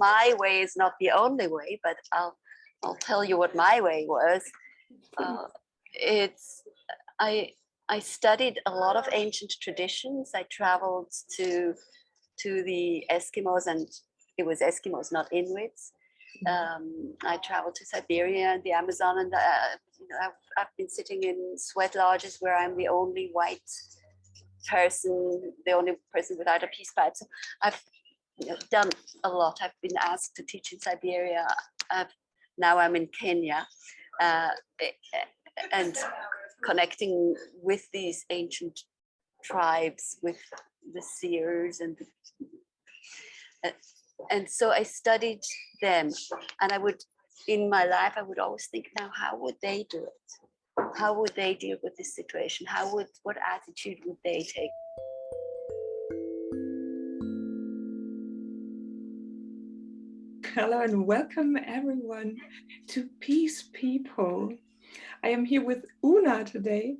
my way is not the only way, but I'll tell you what my way was. I studied a lot of ancient traditions. I traveled to the Eskimos, and it was Eskimos, not Inuits. I traveled to Siberia and the Amazon, and I've been sitting in sweat lodges where I'm the only white person, the only person without a peace pipe. So I've done a lot. I've been asked to teach in Siberia. Now I'm in Kenya, and connecting with these ancient tribes, with the seers, and so I studied them. And in my life, I would always think, now, how would they do it? How would they deal with this situation? What attitude would they take? Hello and welcome everyone to Peace People. I am here with Oona today.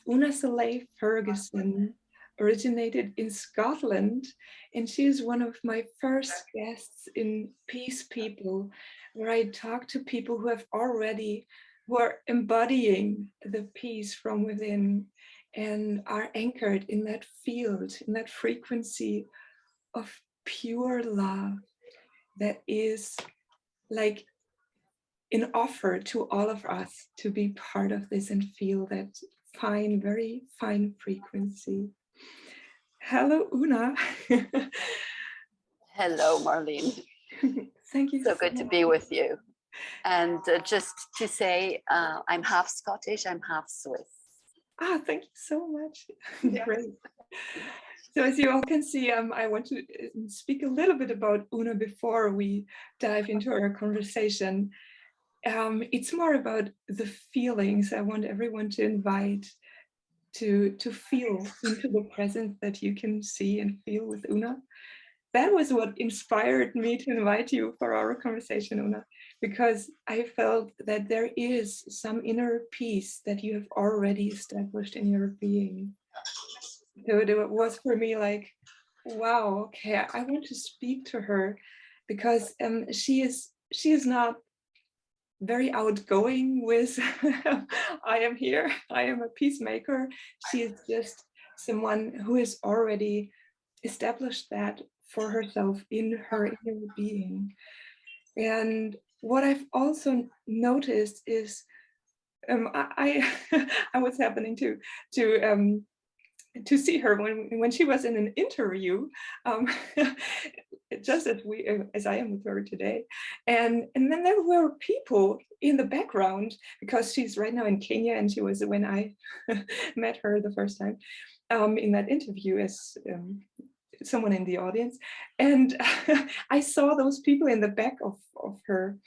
Oona SOLEIL Ferguson originated in Scotland, and she is one of my first guests in Peace People, where I talk to people who are embodying the peace from within and are anchored in that field, in that frequency of pure love that is like an offer to all of us to be part of this and feel that fine, very fine frequency. Hello, Oona. Hello, Marlene. Thank you. So good to be with you. And just to say, I'm half Scottish, I'm half Swiss. Thank you so much. Yeah. Great. So as you all can see, I want to speak a little bit about Oona before we dive into our conversation. It's more about the feelings. I want everyone to invite to feel into the presence that you can see and feel with Oona. That was what inspired me to invite you for our conversation, Oona, because I felt that there is some inner peace that you have already established in your being. So it was for me like, wow, okay, I want to speak to her because she is not very outgoing with I am here, I am a peacemaker. She is just someone who has already established that for herself in her inner being. And what I've also noticed is I was happening to see her when she was in an interview, just as I am with her today, and then there were people in the background because she's right now in Kenya, and she was when I met her the first time in that interview as someone in the audience, and I saw those people in the back of her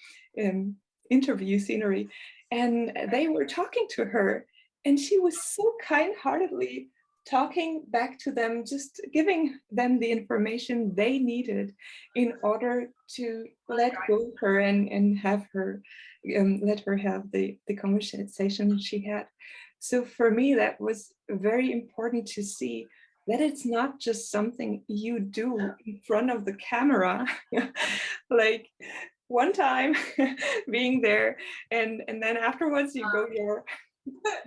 interview scenery, and they were talking to her, and she was so kind-heartedly talking back to them, just giving them the information they needed in order to let go of her and have her, let her have the conversation she had. So for me, that was very important to see that it's not just something you do in front of the camera, like one time being there and then afterwards you go your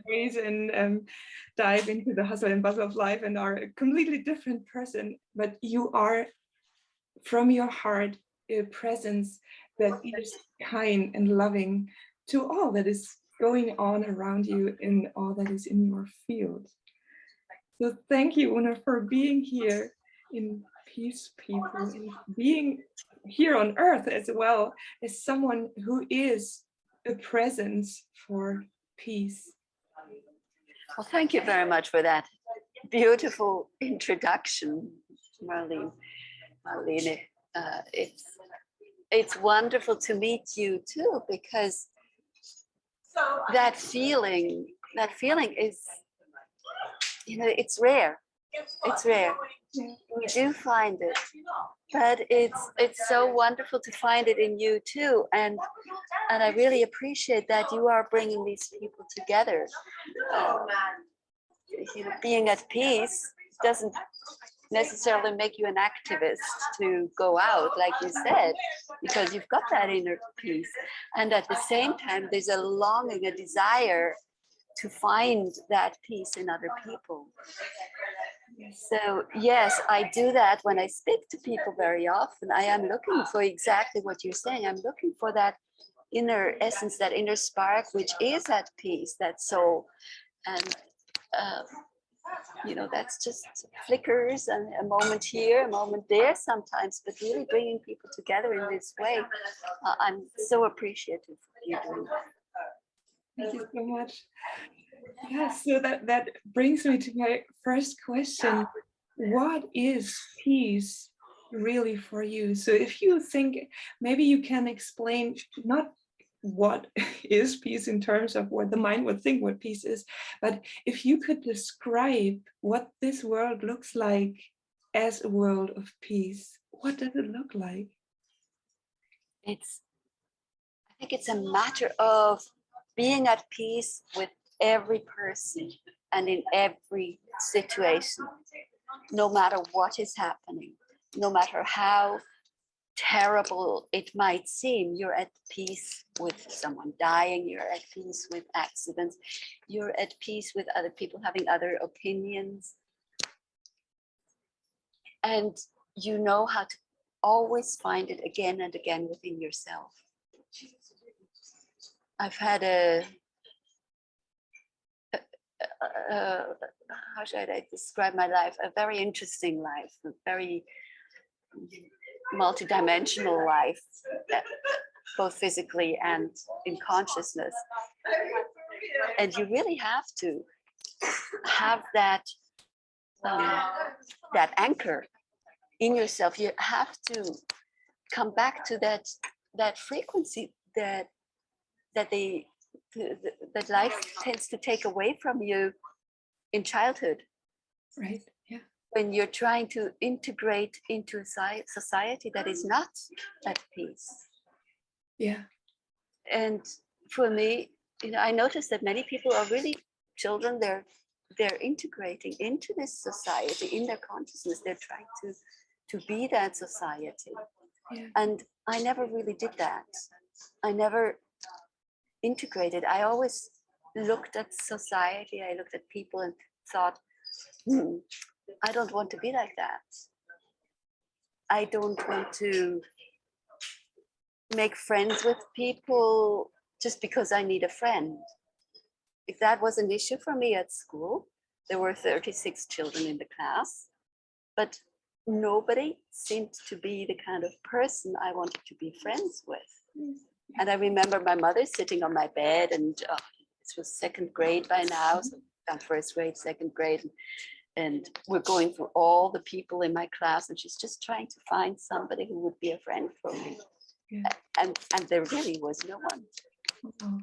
ways and dive into the hustle and bustle of life and are a completely different person, but you are from your heart a presence that is kind and loving to all that is going on around you and all that is in your field. So thank you, Oona, for being here in Peace People and being here on earth as well as someone who is a presence for peace. Well, thank you very much for that beautiful introduction, Marlene. It's wonderful to meet you too, because that feeling is, it's rare. It's rare. We do find it, but it's so wonderful to find it in you too, and I really appreciate that you are bringing these people together. Being at peace doesn't necessarily make you an activist to go out, like you said, because you've got that inner peace. And at the same time, there's a longing, a desire to find that peace in other people. So yes, I do that when I speak to people very often. I am looking for exactly what you're saying. I'm looking for that inner essence, that inner spark, which is at peace, that soul. And that's just flickers and a moment here, a moment there sometimes, but really bringing people together in this way. I'm so appreciative of you doing that. Thank you so much. Yeah, so that brings me to my first question. What is peace really for you? So if you think, maybe you can explain not what is peace in terms of what the mind would think what peace is, but if you could describe what this world looks like as a world of peace, what does it look like? I think it's a matter of being at peace with every person and in every situation, no matter what is happening, no matter how terrible it might seem. You're at peace with someone dying, you're at peace with accidents, you're at peace with other people having other opinions. And you know how to always find it again and again within yourself. I've had how should I describe my life? A very interesting life, a very multidimensional life, both physically and in consciousness. And you really have to have that anchor in yourself. You have to come back to that frequency that life tends to take away from you in childhood. Right. Yeah. When you're trying to integrate into a society that is not at peace. Yeah. And for me, I noticed that many people are really children. They're integrating into this society in their consciousness. They're trying to be that society. Yeah. And I never really did that. I never integrated. I always looked at society. I looked at people and thought, I don't want to be like that. I don't want to make friends with people just because I need a friend. If that was an issue for me at school, there were 36 children in the class, but nobody seemed to be the kind of person I wanted to be friends with. And I remember my mother sitting on my bed, and this was second grade by now, so I'm first grade, second grade, and we're going through all the people in my class, and she's just trying to find somebody who would be a friend for me. Yeah. And there really was no one. Oh.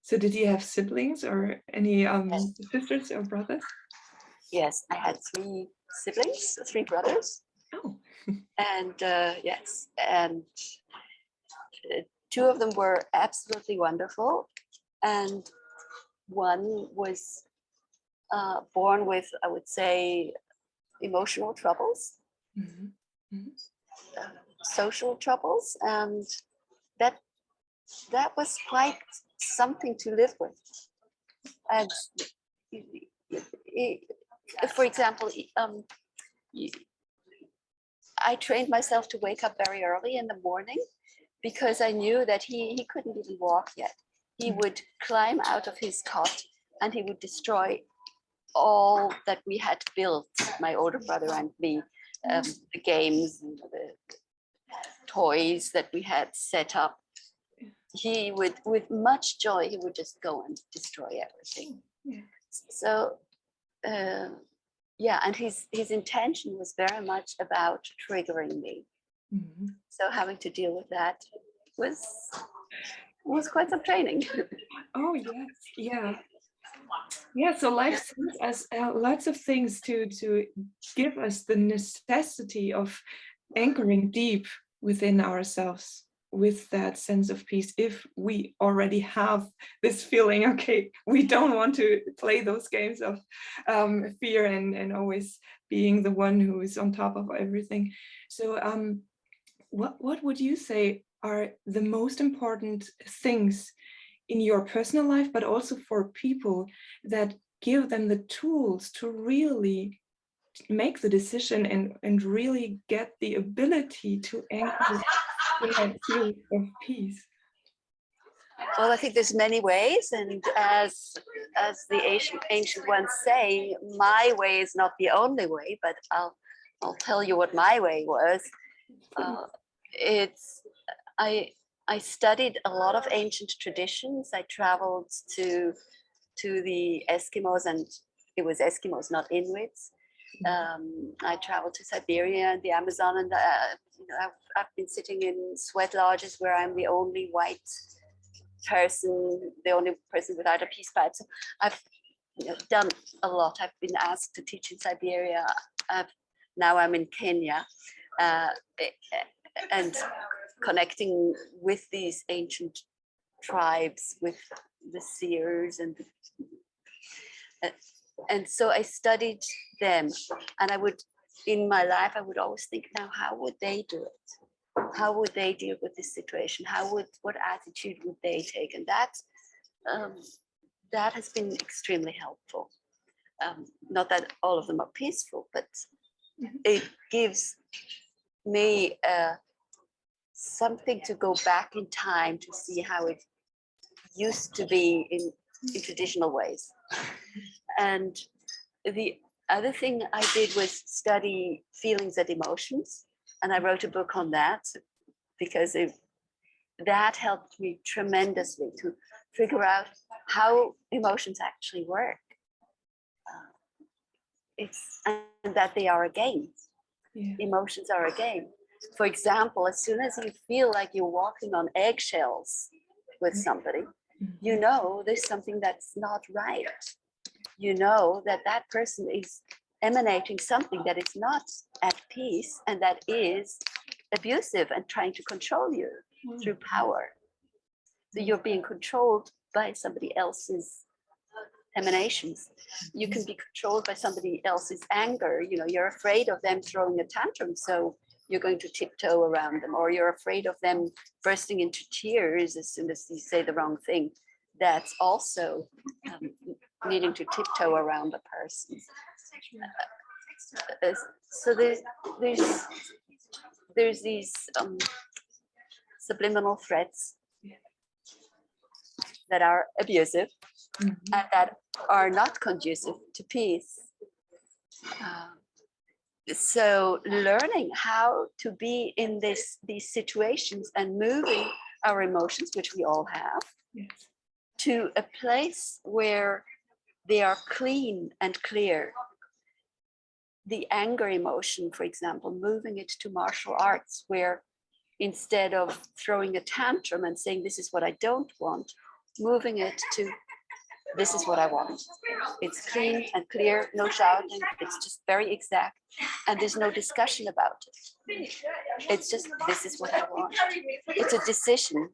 So did you have siblings or any sisters or brothers? Yes, I had 3 siblings, 3 brothers. Oh. And yes, and 2 of them were absolutely wonderful, and one was born with, I would say, emotional troubles, social troubles, and that was quite something to live with. And for example, I trained myself to wake up very early in the morning because I knew that he couldn't even walk yet. He would climb out of his cot and he would destroy all that we had built, my older brother and me, the games, the toys that we had set up. He would, with much joy, he would just go and destroy everything. Yeah. So, yeah, and his intention was very much about triggering me. Mm-hmm. So having to deal with that was quite some training. Oh yes, yeah. Yeah, so life sends us lots of things to give us the necessity of anchoring deep within ourselves. with that sense of peace if we already have this feeling, okay, we don't want to play those games of fear and always being the one who is on top of everything. So what would you say are the most important things in your personal life, but also for people, that give them the tools to really make the decision and really get the ability to anchor in that feeling of peace? Well, I think there's many ways, and as the ancient ones say, my way is not the only way, but I'll tell you what my way was. It's I studied a lot of ancient traditions. I traveled to the Eskimos, and it was Eskimos, not Inuits. I traveled to Siberia and the Amazon, and I've been sitting in sweat lodges where I'm the only white person, the only person without a peace pipe. So I've done a lot. I've been asked to teach in Siberia. Now I'm in Kenya, and connecting with these ancient tribes, with the seers, and so I studied them, and in my life, I would always think, now, how would they do it? How would they deal with this situation? What attitude would they take? And that has been extremely helpful. Not that all of them are peaceful, but it gives me something to go back in time to see how it used to be in traditional ways. And the other thing I did was study feelings and emotions, and I wrote a book on that because that helped me tremendously to figure out how emotions actually work. And that they are a game. Yeah. Emotions are a game. For example, as soon as you feel like you're walking on eggshells with somebody, you know there's something that's not right. You know that that person is emanating something that is not at peace and that is abusive and trying to control you through power. So you're being controlled by somebody else's emanations. You can be controlled by somebody else's anger. You're afraid of them throwing a tantrum, so you're going to tiptoe around them, or you're afraid of them bursting into tears as soon as you say the wrong thing. That's also needing to tiptoe around a person. So there's these subliminal threats that are abusive and that are not conducive to peace. So learning how to be in these situations and moving our emotions, which we all have, yes, to a place where they are clean and clear. The anger emotion, for example, moving it to martial arts, where instead of throwing a tantrum and saying, this is what I don't want, moving it to, this is what I want. It's clean and clear, no shouting, it's just very exact, and there's no discussion about it. It's just, this is what I want. It's a decision.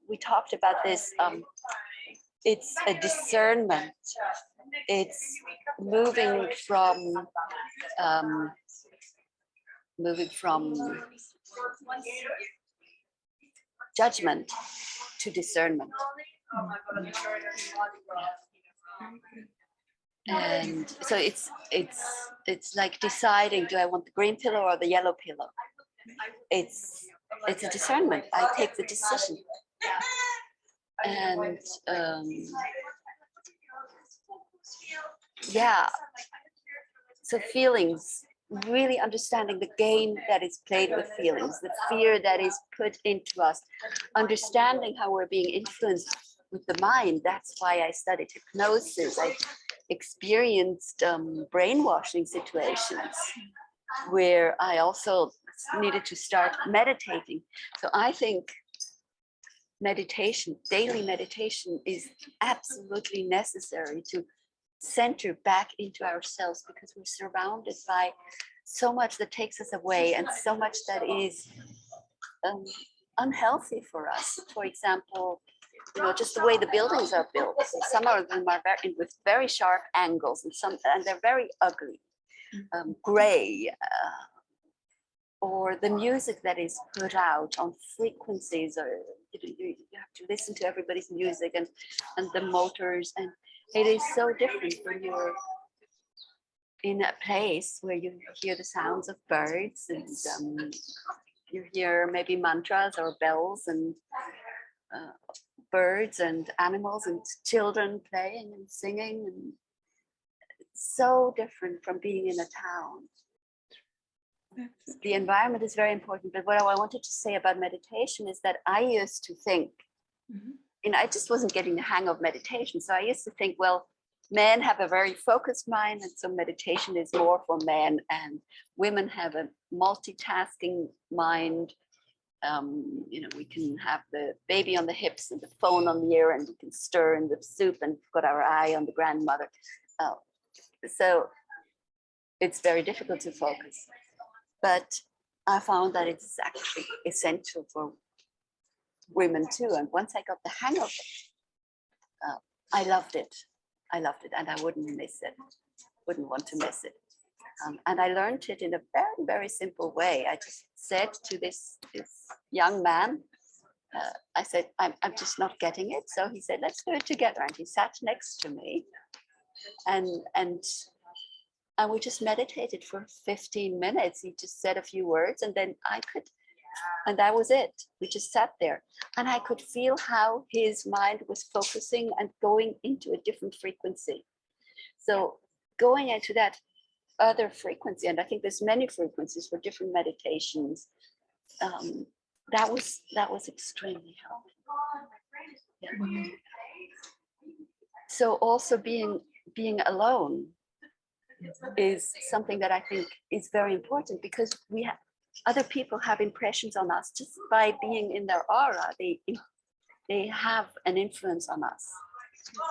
We talked about this, it's a discernment. It's moving from judgment to discernment. And so it's like deciding, do I want the green pillow or the yellow pillow? It's a discernment. I take the decision. And yeah, so feelings, really understanding the game that is played with feelings, the fear that is put into us, understanding how we're being influenced with the mind. That's why I studied hypnosis. I experienced brainwashing situations where I also needed to start meditating. So I think meditation, daily meditation, is absolutely necessary to center back into ourselves, because we're surrounded by so much that takes us away and so much that is unhealthy for us. For example, just the way the buildings are built. So some of them are with very sharp angles, and they're very ugly, gray, or the music that is put out on frequencies, or you have to listen to everybody's music and the motors, and it is so different when you're in a place where you hear the sounds of birds, and you hear maybe mantras or bells and birds and animals and children playing and singing, and it's so different from being in a town. The environment is very important, but what I wanted to say about meditation is that I used to think, I just wasn't getting the hang of meditation, so I used to think, well, men have a very focused mind, and so meditation is more for men, and women have a multitasking mind. We can have the baby on the hips and the phone on the ear, and we can stir in the soup and got our eye on the grandmother. So it's very difficult to focus. But I found that it's actually essential for women too. And once I got the hang of it, I loved it. And I wouldn't miss it, wouldn't want to miss it. And I learned it in a very, very simple way. I just said to this young man, I said, I'm just not getting it. So he said, let's do it together. And he sat next to me, and we just meditated for 15 minutes. He just said a few words, and then and that was it. We just sat there, and I could feel how his mind was focusing and going into a different frequency. So going into that other frequency, and I think there's many frequencies for different meditations, that was extremely helpful. Yeah. So also being alone is something that I think is very important, because other people have impressions on us just by being in their aura. They have an influence on us.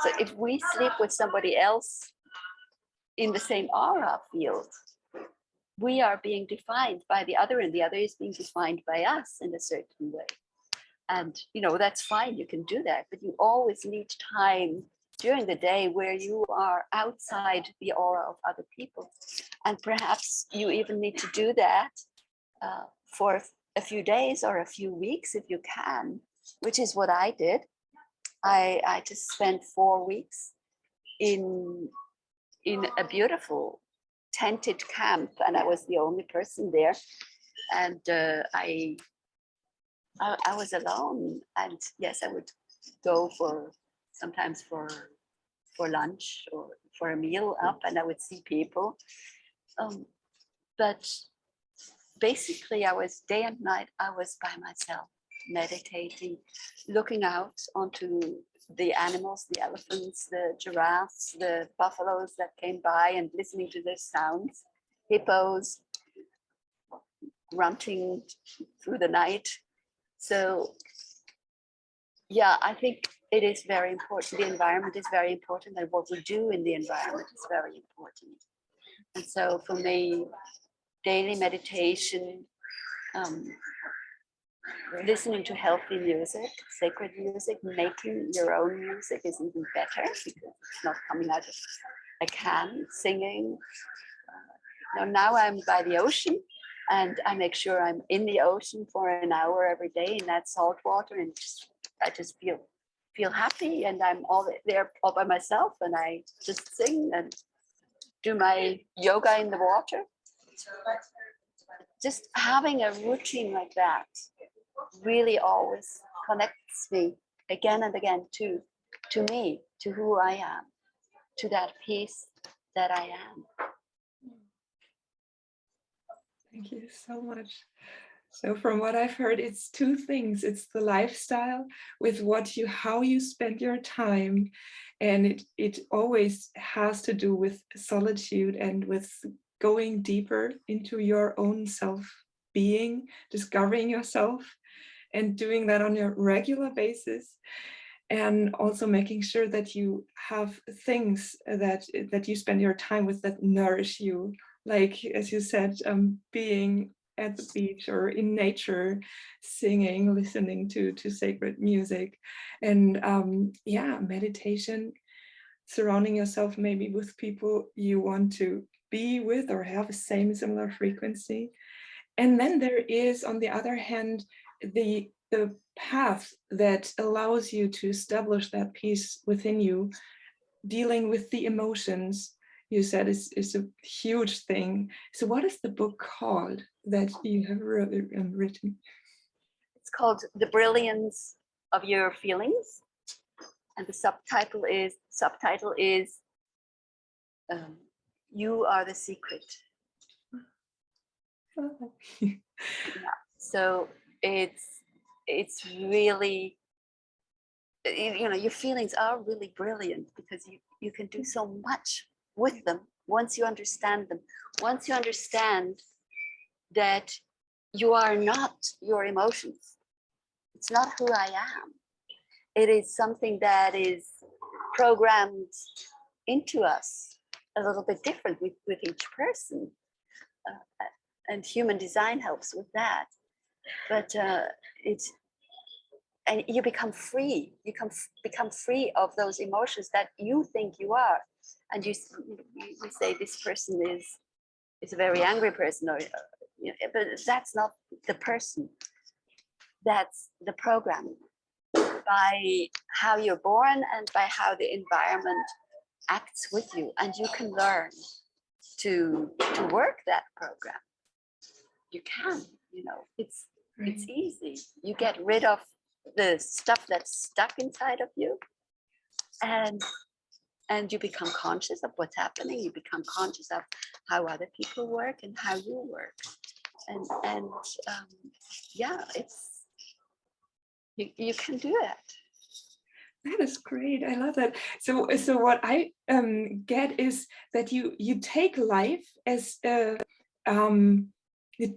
So if we sleep with somebody else in the same aura field, we are being defined by the other, and the other is being defined by us in a certain way. And that's fine, you can do that, but you always need time during the day where you are outside the aura of other people. And perhaps you even need to do that for a few days or a few weeks if you can, which is what I did. I just spent 4 weeks in a beautiful tented camp, and I was the only person there. And I was alone, and yes, I would go sometimes for lunch or for a meal up, and I would see people. But basically, I was day and night, I was by myself, meditating, looking out onto the animals, the elephants, the giraffes, the buffaloes that came by, and listening to their sounds, hippos grunting through the night. So yeah, I think it is very important. The environment is very important, and what we do in the environment is very important. And so for me, daily meditation, listening to healthy music, sacred music, making your own music is even better because it's not coming out of a can, singing. Now I'm by the ocean, and I make sure I'm in the ocean for an hour every day in that salt water, and I just feel happy, and I'm all there all by myself, and I just sing and do my yoga in the water. Just having a routine like that really always connects me again and again to me, to who I am, to that peace that I am. Thank you so much. So from what I've heard, it's two things. It's the lifestyle with how you spend your time. And it always has to do with solitude and with going deeper into your own self-being, discovering yourself, and doing that on a regular basis. And also making sure that you have things that you spend your time with that nourish you. Like, as you said, being at the beach or in nature, singing, listening to sacred music, and yeah, meditation, surrounding yourself maybe with people you want to be with or have the same similar frequency. And then there is, on the other hand, the path that allows you to establish that peace within you, dealing with the emotions, you said is a huge thing. So what is the book called that you have written? It's called The Brilliance of Your Feelings. And the subtitle is You Are the Secret. Yeah. So it's really, you know, your feelings are really brilliant because you can do so much with them once you understand them. Once you understand that you are not your emotions. It's not who I am. It is something that is programmed into us a little bit different with each person. And human design helps with that. But and you become free. You become free of those emotions that you think you are. And you say this person is a very angry person, or you know, but that's not the person. That's the program. By how you're born and by how the environment acts with you, and you can learn to work that program. You can, you know, it's easy. You get rid of the stuff that's stuck inside of you, and you become conscious of what's happening. You become conscious of how other people work and how you work, and yeah, it's you can do it. That is great. I love that. So what I get is that you take life as a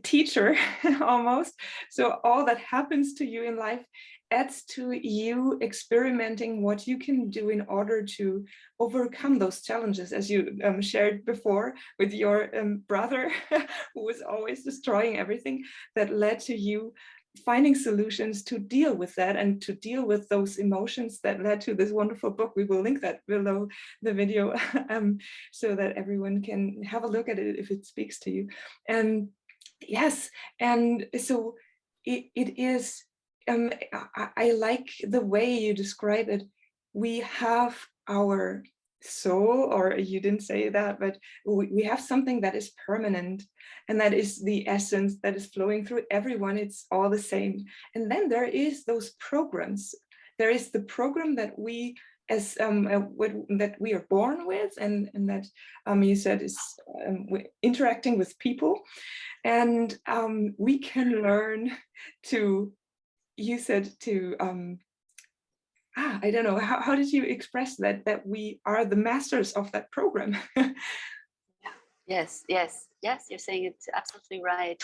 teacher almost. So all that happens to you in life adds to you experimenting what you can do in order to overcome those challenges, as you shared before with your brother who was always destroying everything, that led to you finding solutions to deal with that and to deal with those emotions that led to this wonderful book. We will link that below the video so that everyone can have a look at it if it speaks to you. And yes, and so it is, I like the way you describe it. We have our soul, or you didn't say that, but we have something that is permanent, and that is the essence that is flowing through everyone. It's all the same. And then there is those programs. There is the program that we as that we are born with, and that you said is interacting with people, and we can learn to, you said to I don't know, how did you express that we are the masters of that program? Yes, you're saying it absolutely right.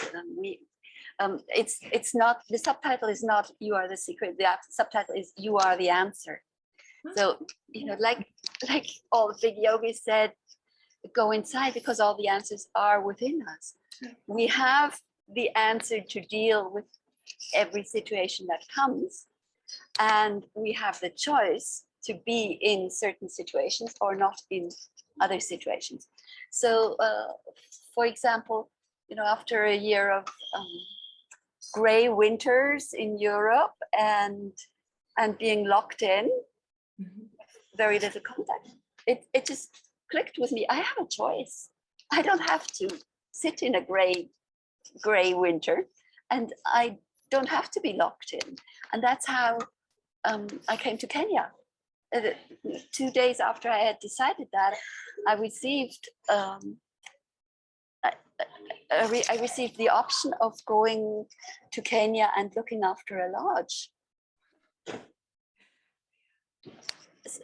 It's not, the subtitle is not "You Are the Secret." The subtitle is "You Are the Answer." So, you know, like all the big yogis said, go inside, because all the answers are within us. We have the answer to deal with every situation that comes, and we have the choice to be in certain situations or not in other situations. So, for example, you know, after a year of gray winters in Europe and being locked in, very little contact, it just clicked with me. I have a choice. I don't have to sit in a gray winter, and I don't have to be locked in. And that's how I came to Kenya. 2 days after I had decided that, I received I received the option of going to Kenya and looking after a lodge,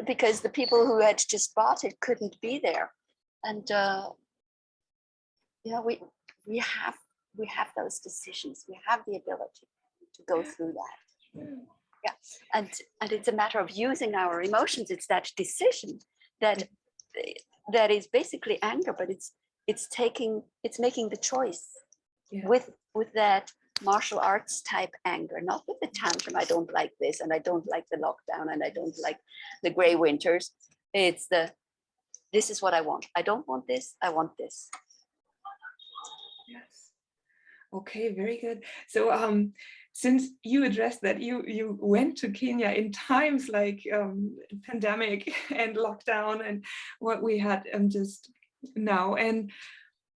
because the people who had just bought it couldn't be there. And you know, we have those decisions. We have the ability to go through that. Yeah, and it's a matter of using our emotions. It's that decision that is basically anger, but it's making the choice Yeah. with that martial arts type anger, not with the tantrum. I don't like this, and I don't like the lockdown, and I don't like the gray winters. It's this is what I want. I don't want this. I want this. Yes. Okay, very good. So since you addressed that you went to Kenya in times like pandemic and lockdown and what we had just now, and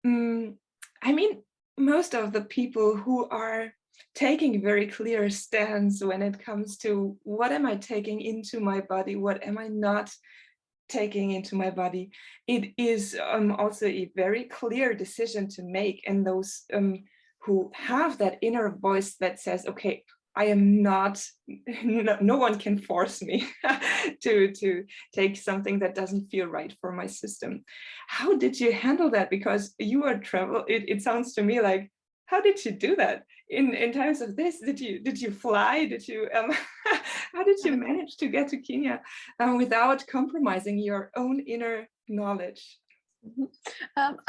I mean, most of the people who are taking a very clear stance when it comes to what am I taking into my body, what am I not taking into my body, it is also a very clear decision to make. And those who have that inner voice that says, okay, I am not, no one can force me to take something that doesn't feel right for my system. How did you handle that? Because you are travel, it sounds to me like, how did you do that in times of this? Did you fly? Did you how did you manage to get to Kenya without compromising your own inner knowledge?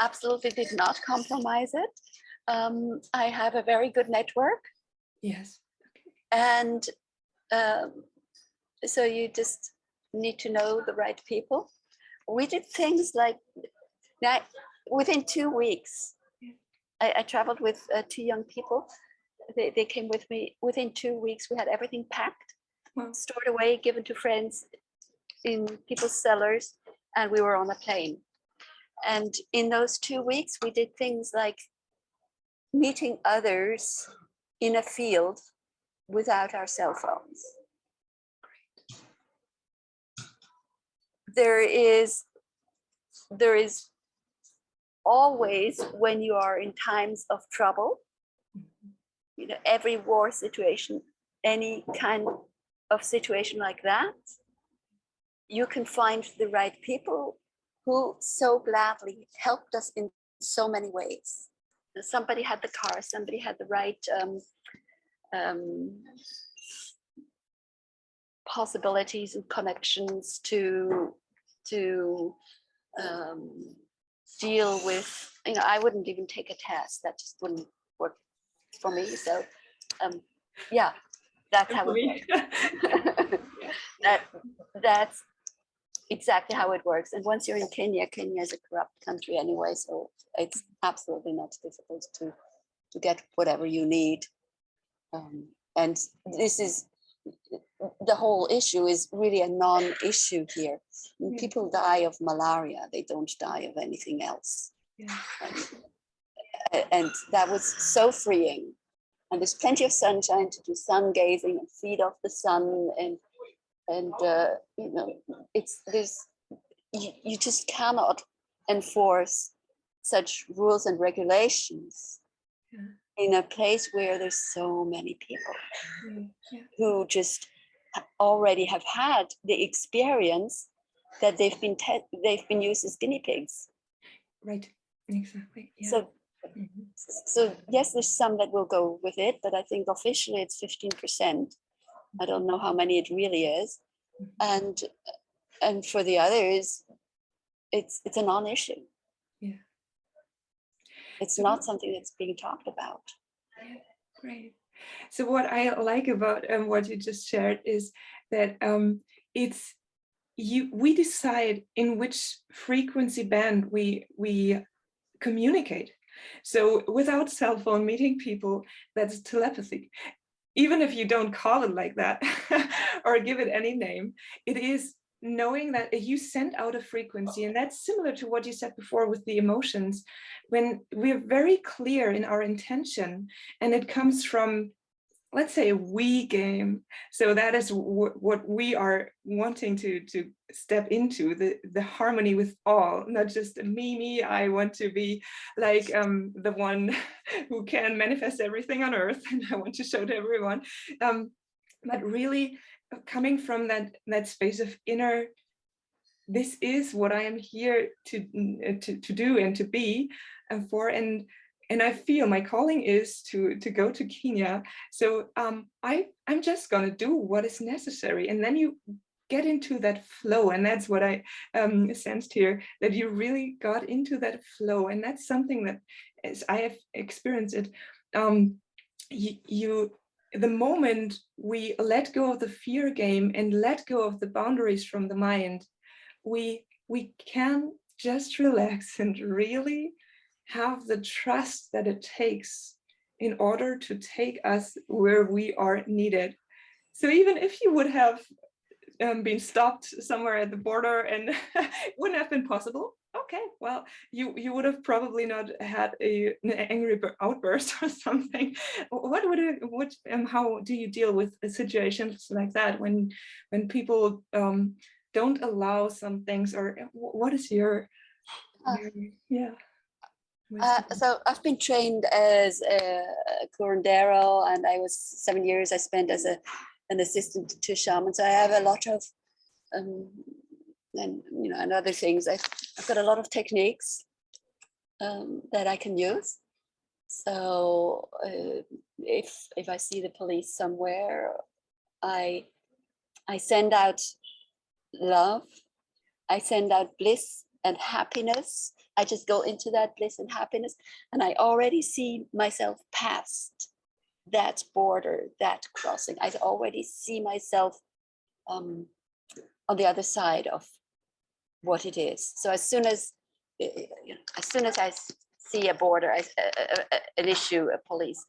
Absolutely did not compromise it. I have a very good network. Yes. And so you just need to know the right people. We did things like that within 2 weeks. I traveled with 2 young people. They came with me. Within 2 weeks, we had everything packed, stored away, given to friends in people's cellars, and we were on a plane. And in those 2 weeks, we did things like meeting others in a field without our cell phones. There is always, when you are in times of trouble, you know, every war situation, any kind of situation like that, you can find the right people who so gladly helped us in so many ways. Somebody had the car, somebody had the right possibilities and connections to deal with, you know, I wouldn't even take a test. That just wouldn't work for me. So yeah, that's how it works. That's exactly how it works. And once you're in Kenya, Kenya is a corrupt country anyway, so it's absolutely not difficult to get whatever you need. And this is, the whole issue is really a non-issue here. When people die of malaria, they don't die of anything else. And that was so freeing. And there's plenty of sunshine to do sun gazing and feed off the sun, and you know, you just cannot enforce such rules and regulations in a place where there's so many people who just already have had the experience that they've been used as guinea pigs. Right, exactly. Yeah. So yes, there's some that will go with it, but I think officially it's 15%. I don't know how many it really is, and for the others, it's a non-issue. Yeah, it's not something that's being talked about. Yeah, great. So what I like about what you just shared is that we decide in which frequency band we communicate. So without cell phone, meeting people, that's telepathy. Even if you don't call it like that or give it any name, it is knowing that you send out a frequency. And that's similar to what you said before with the emotions. When we're very clear in our intention and it comes from, let's say, a we game. So that is what we are wanting to step into, the harmony with all, not just me, I want to be like the one who can manifest everything on earth and I want to show to everyone. But really coming from that space of inner, this is what I am here to do and to be for, and I feel my calling is to go to Kenya. So I'm just going to do what is necessary. And then you get into that flow. And that's what I sensed here, that you really got into that flow. And that's something that as I have experienced it, the moment we let go of the fear game and let go of the boundaries from the mind, we can just relax and really have the trust that it takes in order to take us where we are needed. So even if you would have been stopped somewhere at the border and it wouldn't have been possible, okay, well, you would have probably not had an angry outburst or something. How do you deal with situations like that when people don't allow some things, or what is your yeah? So I've been trained as a curandero, and I was 7 years I spent as an assistant to shaman. So I have a lot of and other things. I've got a lot of techniques that I can use. So if I see the police somewhere, I send out love, I send out bliss and happiness. I just go into that bliss and happiness, and I already see myself past that border, that crossing. I already see myself on the other side of what it is. So as soon as I see a border, an issue, a police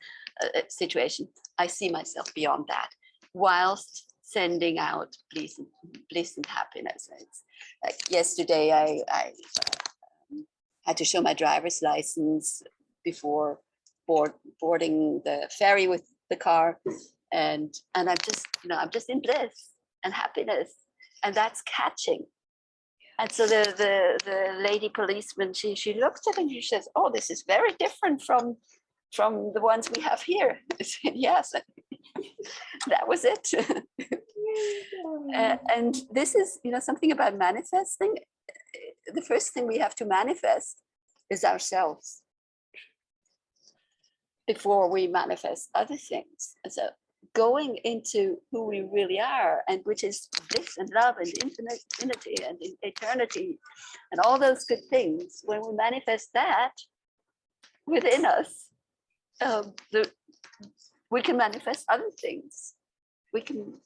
situation, I see myself beyond that, whilst sending out bliss and happiness. It's like yesterday, I had to show my driver's license before boarding the ferry with the car, and I'm just in bliss and happiness, and that's catching. And so the lady policeman, she looked at me and she says, "Oh, this is very different from the ones we have here." I said, "Yes." That was it. And this is, something about manifesting. The first thing we have to manifest is ourselves before we manifest other things. And so going into who we really are, and which is bliss and love and infinity and eternity and all those good things, when we manifest that within us, we can manifest other things. We can,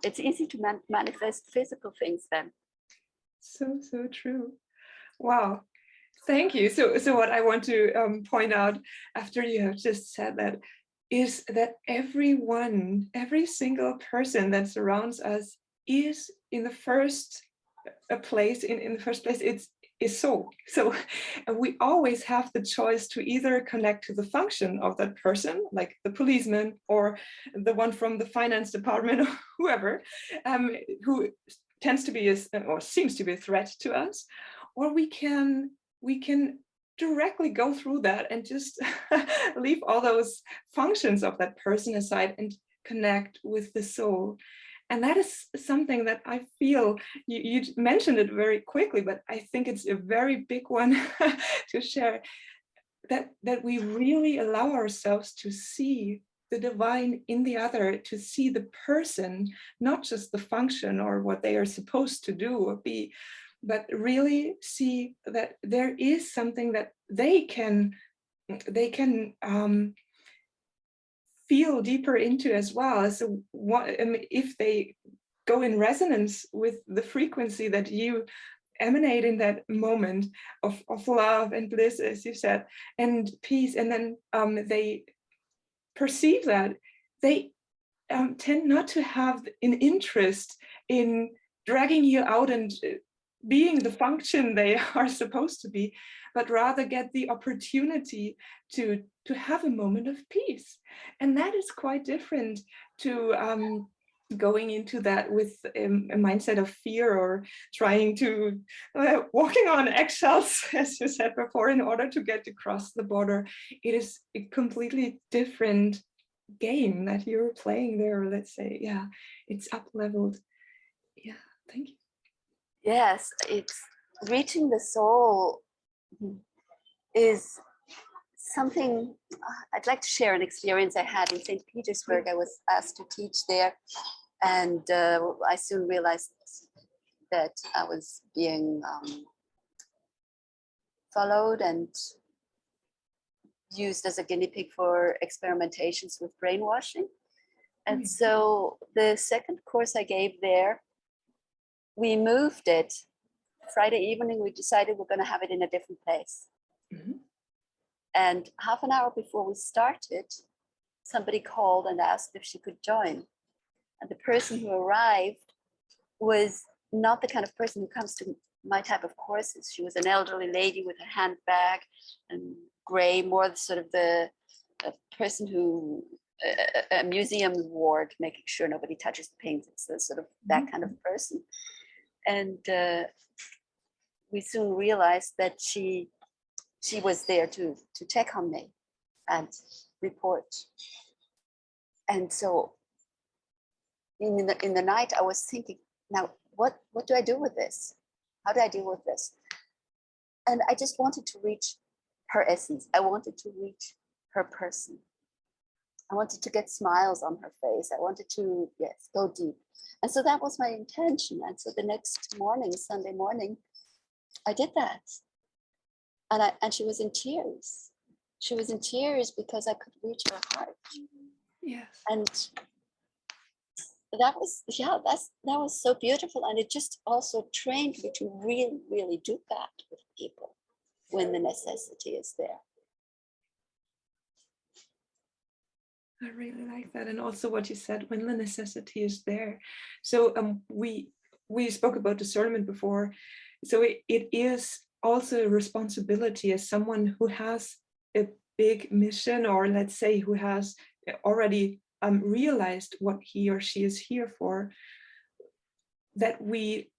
it's easy to manifest physical things then. So true. Wow. Thank you. So what I want to point out after you have just said that is that every single person that surrounds us is in the first place, is soul. So we always have the choice to either connect to the function of that person, like the policeman or the one from the finance department or whoever, who tends to be or seems to be a threat to us, or we can directly go through that and just leave all those functions of that person aside and connect with the soul. And that is something that I feel, you mentioned it very quickly, but I think it's a very big one to share, that we really allow ourselves to see the divine in the other, to see the person, not just the function or what they are supposed to do or be, but really see that there is something that they can feel deeper into as well. So if they go in resonance with the frequency that you emanate in that moment of love and bliss, as you said, and peace, and then they perceive that, they tend not to have an interest in dragging you out and being the function they are supposed to be, but rather get the opportunity to have a moment of peace. And that is quite different to going into that with a mindset of fear, or trying to walking on eggshells, as you said before, in order to get across the border. It is a completely different game that you're playing there, let's say. Yeah, it's up leveled. Yeah, thank you. Yes, it's reaching the soul is something. I'd like to share an experience I had in St. Petersburg. I was asked to teach there, and I soon realized that I was being followed and used as a guinea pig for experimentations with brainwashing. And so the second course I gave there, we moved it. Friday evening, we decided we're going to have it in a different place. And half an hour before we started, somebody called and asked if she could join. And the person who arrived was not the kind of person who comes to my type of courses. She was an elderly lady with a handbag and gray, more sort of the person who, a museum ward, making sure nobody touches the paintings. It's the sort of that kind of person. And we soon realized that she was there to check on me and report. And so in the night, I was thinking, now what do I do with this? How do I deal with this? And I just wanted to reach her essence. I wanted to reach her person. I wanted to get smiles on her face. I wanted to, yes, go deep. And so that was my intention. And so the next morning, Sunday morning, I did that. And she was in tears. She was in tears because I could reach her heart. Yes. And that was, that was so beautiful. And it just also trained me to really, really do that with people when the necessity is there. I really like that. And also what you said, when the necessity is there. So we spoke about discernment before. So it is also a responsibility as someone who has a big mission, or let's say who has already realized what he or she is here for, that we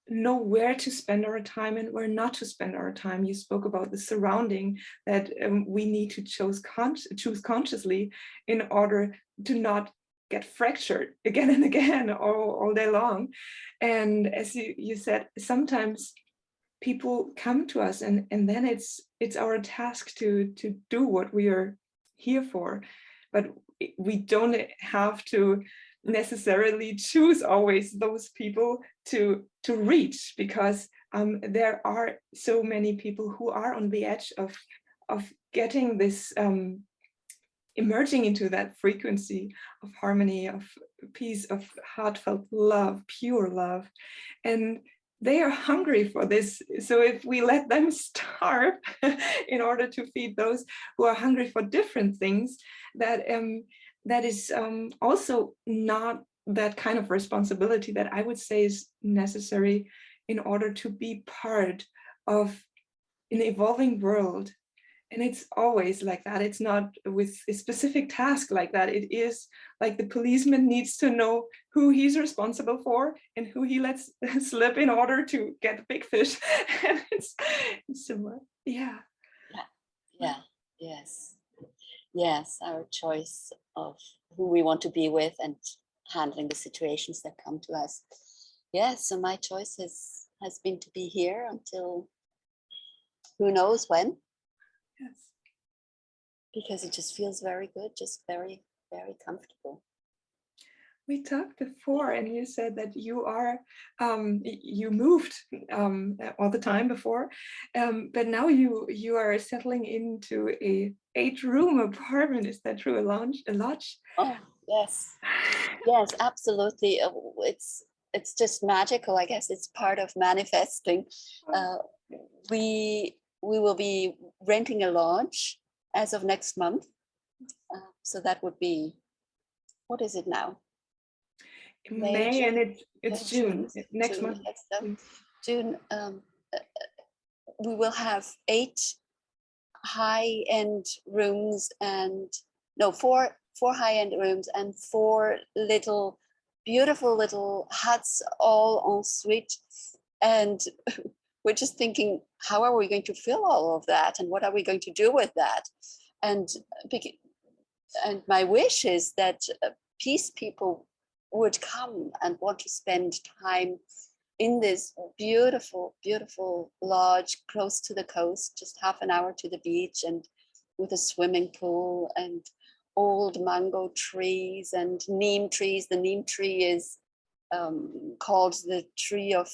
know where to spend our time and where not to spend our time. You spoke about the surrounding, that we need to choose consciously in order to not get fractured again and again all day long. And as you said, sometimes people come to us and then it's our task to do what we are here for. But we don't have to necessarily choose always those people to reach, because there are so many people who are on the edge of getting this emerging into that frequency of harmony, of peace, of heartfelt love, pure love, and they are hungry for this. So if we let them starve in order to feed those who are hungry for different things, that is also not that kind of responsibility that I would say is necessary in order to be part of an evolving world. And it's always like that. It's not with a specific task like that. It is like the policeman needs to know who he's responsible for and who he lets slip in order to get the big fish. And it's similar. Yeah. Yes, our choice of who we want to be with and handling the situations that come to us. Yes, so my choice has been to be here until who knows when. Yes. Because it just feels very good, just very, very comfortable. We talked before and you said that you are, you moved all the time before, but now you are settling into a 8-room apartment. Is that true? A lodge? Oh, yes. Yes, absolutely. It's just magical. I guess it's part of manifesting. We will be renting a lodge as of next month. So that would be, what is it now? May, and it's June. Next month. June. We will have 8 high-end rooms and four high-end rooms and 4 little beautiful little huts, all en suite. And we're just thinking, how are we going to fill all of that, and what are we going to do with that? And my wish is that PeacePeople would come and want to spend time in this beautiful, beautiful lodge close to the coast, just half an hour to the beach, and with a swimming pool and old mango trees and neem trees. The neem tree is called the tree of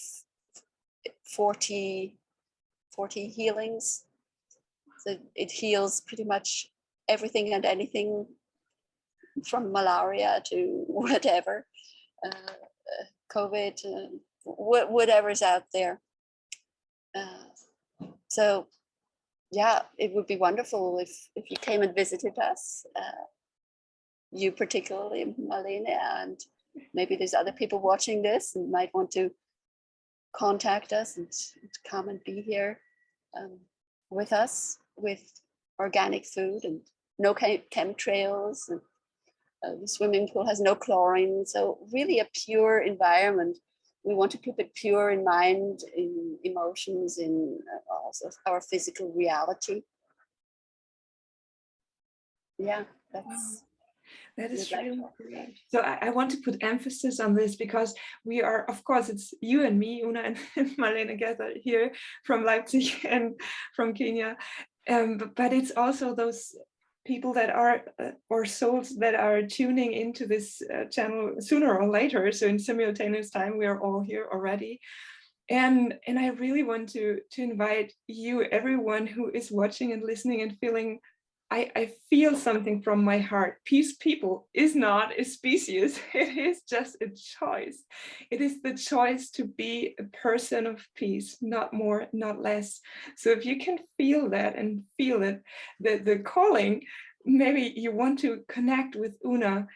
40 healings. So it heals pretty much everything and anything from malaria to whatever, COVID, whatever's out there. So yeah, it would be wonderful if you came and visited us, you particularly, Marlene, and maybe there's other people watching this and might want to contact us and come and be here with us with organic food and no chemtrails, and the swimming pool has no chlorine, so really a pure environment. We want to keep it pure in mind, in emotions, in also our physical reality. Yeah, that is really great. So I want to put emphasis on this, because we are, of course, it's you and me, Oona and Marlene, gathered here from Leipzig and from Kenia. But it's also those people that are, or souls that are tuning into this channel sooner or later. So in simultaneous time, we are all here already. And I really want to invite you, everyone who is watching and listening and feeling, I feel something from my heart. PeacePeople is not a species. It is just a choice. It is the choice to be a person of peace, not more, not less. So if you can feel that and feel it, the calling, maybe you want to connect with Oona,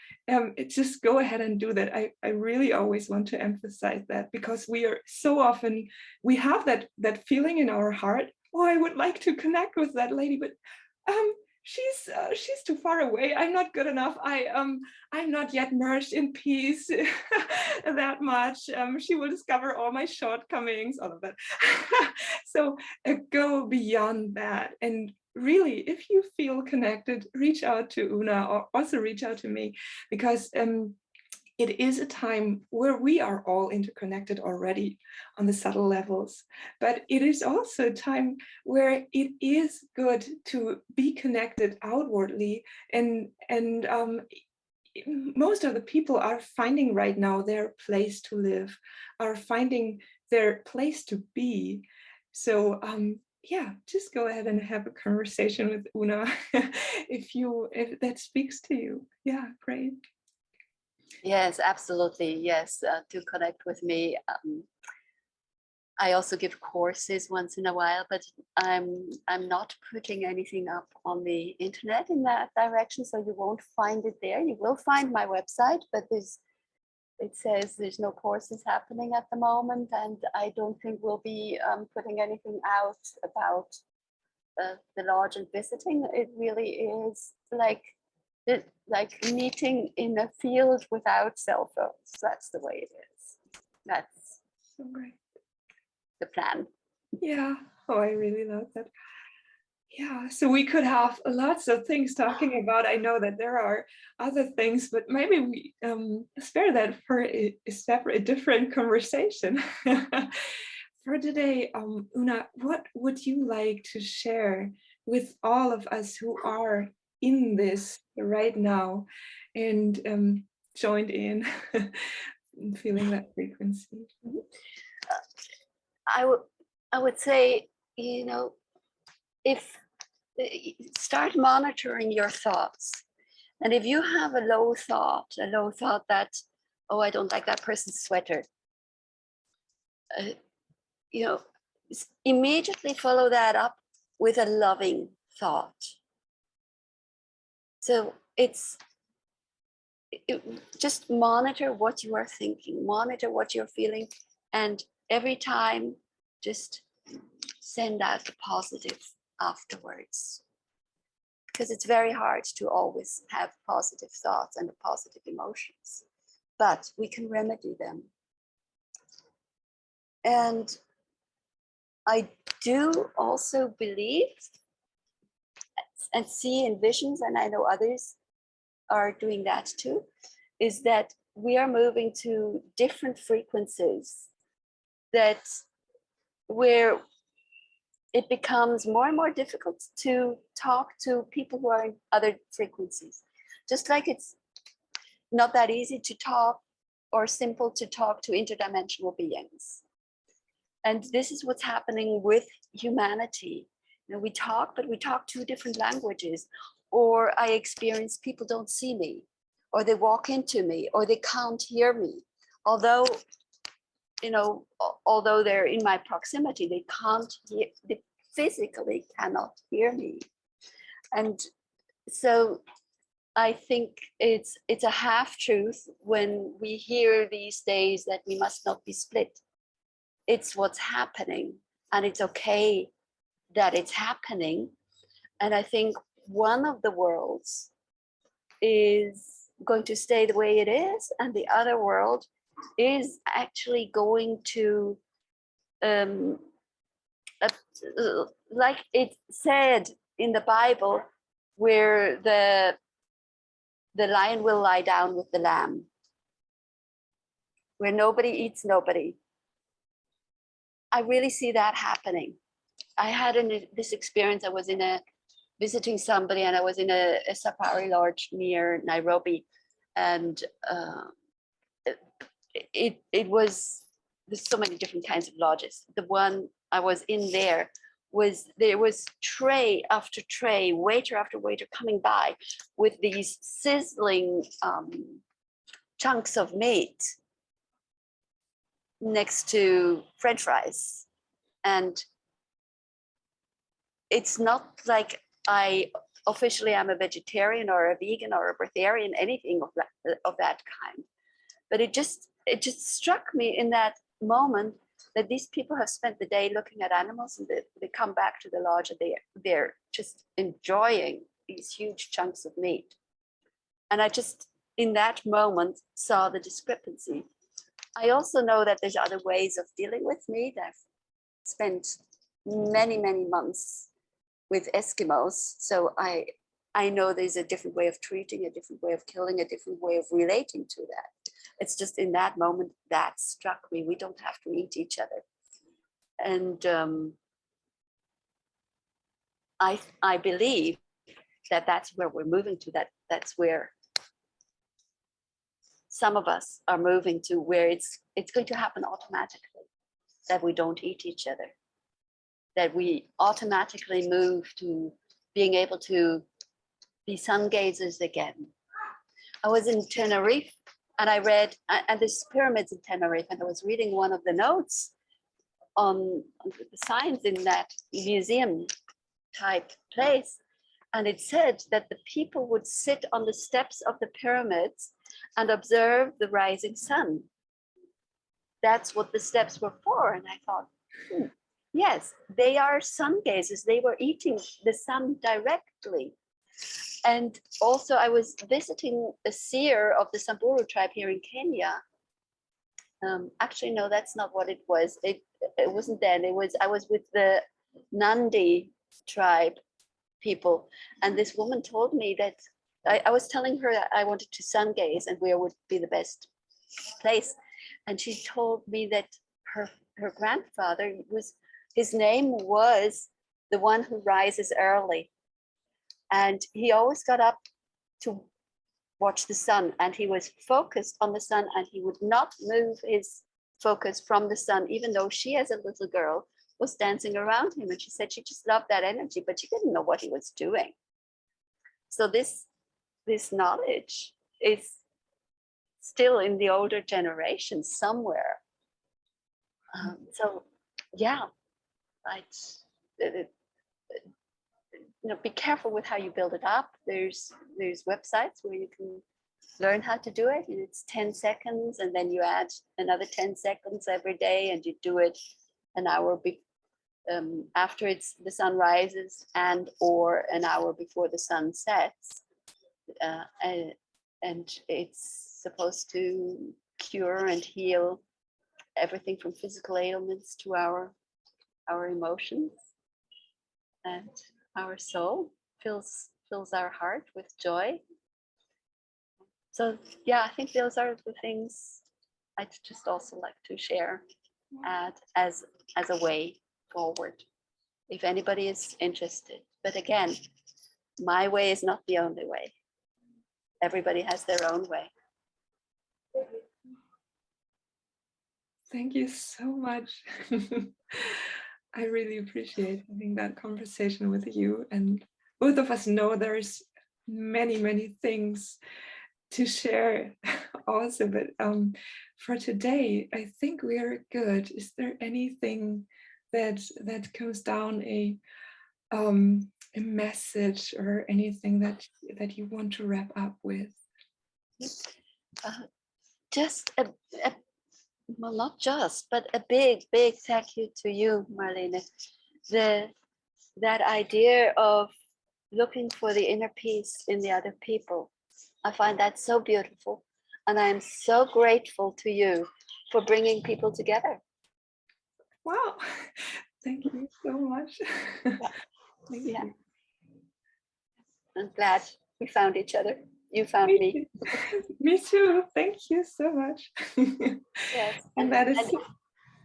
just go ahead and do that. I really always want to emphasize that, because we are so often, we have that feeling in our heart, oh, I would like to connect with that lady, but she's too far away. I'm not good enough. I'm not yet nourished in peace that much. She will discover all my shortcomings, all of that. So go beyond that. And really, if you feel connected, reach out to Oona, or also reach out to me, because it is a time where we are all interconnected already on the subtle levels, but it is also a time where it is good to be connected outwardly, and most of the people are finding right now their place to live, are finding their place to be. So yeah, just go ahead and have a conversation with Oona if that speaks to you. Yeah, great. Yes, absolutely. Yes, to connect with me. I also give courses once in a while, but I'm not putting anything up on the internet in that direction, so you won't find it there. You will find my website, but it says there's no courses happening at the moment, and I don't think we'll be putting anything out about the lodge and visiting. It really is like meeting in a field without cell phones. That's the way it is. That's So great. The plan. Yeah. Oh, I really love that. Yeah, so we could have lots of things talking about. I know that there are other things, but maybe we spare that for a different conversation. For today, Oona, what would you like to share with all of us who are in this right now and joined in, feeling that frequency? I would say, if start monitoring your thoughts, and if you have a low thought that, oh, I don't like that person's sweater, immediately follow that up with a loving thought. So just monitor what you are thinking, monitor what you're feeling, and every time just send out the positive afterwards, because it's very hard to always have positive thoughts and positive emotions, but we can remedy them. And I do also believe and see in visions, and I know others are doing that too, is that we are moving to different frequencies, that where it becomes more and more difficult to talk to people who are in other frequencies. Just like it's not that easy to talk or simple to talk to interdimensional beings. And this is what's happening with humanity. We talk, but we talk two different languages. or I experience people don't see me, or they walk into me, or they can't hear me. Although, although they're in my proximity, they can't hear, they physically cannot hear me. And so I think it's a half truth when we hear these days that we must not be split. It's what's happening, and it's okay that it's happening. And I think one of the worlds is going to stay the way it is, and the other world is actually going to, like it said in the Bible, where the lion will lie down with the lamb, where nobody eats nobody. I really see that happening. I had this experience. I was visiting somebody, and I was in a safari lodge near Nairobi, and it was, there's so many different kinds of lodges. The one I was in there was tray after tray, waiter after waiter coming by with these sizzling chunks of meat next to French fries. And it's not like I officially am a vegetarian or a vegan or a breatharian, anything of that kind. But it just struck me in that moment that these people have spent the day looking at animals, and they come back to the lodge and they're just enjoying these huge chunks of meat. And I just, in that moment, saw the discrepancy. I also know that there's other ways of dealing with meat. I've spent many, many months with Eskimos. So I know there's a different way of treating, a different way of killing, a different way of relating to that. It's just in that moment that struck me. We don't have to eat each other. And I believe that that's where we're moving to, that's where some of us are moving to, where it's going to happen automatically, that we don't eat each other, that we automatically move to being able to be sun gazers again. I was in Tenerife, and I read, and there's pyramids in Tenerife, and I was reading one of the notes on the signs in that museum type place. And it said that the people would sit on the steps of the pyramids and observe the rising sun. That's what the steps were for. And I thought, yes, they are sun gazers. They were eating the sun directly. And also I was visiting a seer of the Samburu tribe here in Kenya. Actually, no, that's not what it was. It wasn't then. I was with the Nandi tribe people. And this woman told me that I was telling her that I wanted to sun gaze and where would be the best place. And she told me that her grandfather his name was the one who rises early. And he always got up to watch the sun, and he was focused on the sun, and he would not move his focus from the sun, even though she, as a little girl, was dancing around him. And she said she just loved that energy, but she didn't know what he was doing. So this knowledge is still in the older generation somewhere. So yeah, be careful with how you build it up. There's websites where you can learn how to do it, and it's 10 seconds, and then you add another 10 seconds every day, and you do it an hour after the sun rises and or an hour before the sun sets, and it's supposed to cure and heal everything from physical ailments to our emotions, and our soul fills our heart with joy. So yeah, I think those are the things I'd just also like to share as a way forward, if anybody is interested. But again, my way is not the only way. Everybody has their own way. Thank you so much. I really appreciate having that conversation with you. And both of us know there's many, many things to share also, but for today, I think we are good. Is there anything that comes down a message or anything that you want to wrap up with? Just well, not just, but a big, big thank you to you, Marlene. That idea of looking for the inner peace in the other people, I find that so beautiful. And I am so grateful to you for bringing people together. Wow, thank you so much. Thank you. I'm glad we found each other. You found me. Me too. Thank you so much. Yes. And that is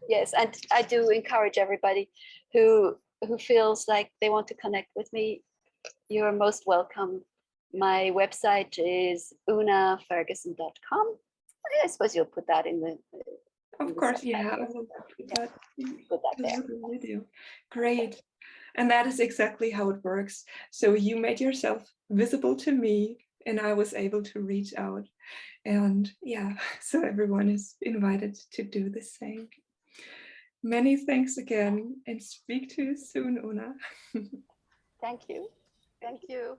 yes, and I do encourage everybody who feels like they want to connect with me. You're most welcome. My website is oonaferguson.com. I suppose you'll put that in the. Of course, yeah. I will put that there. Video. Great. And that is exactly how it works. So you made yourself visible to me, and I was able to reach out. And yeah, so everyone is invited to do the same. Many thanks again, and speak to you soon, Oona. Thank you. Thank you.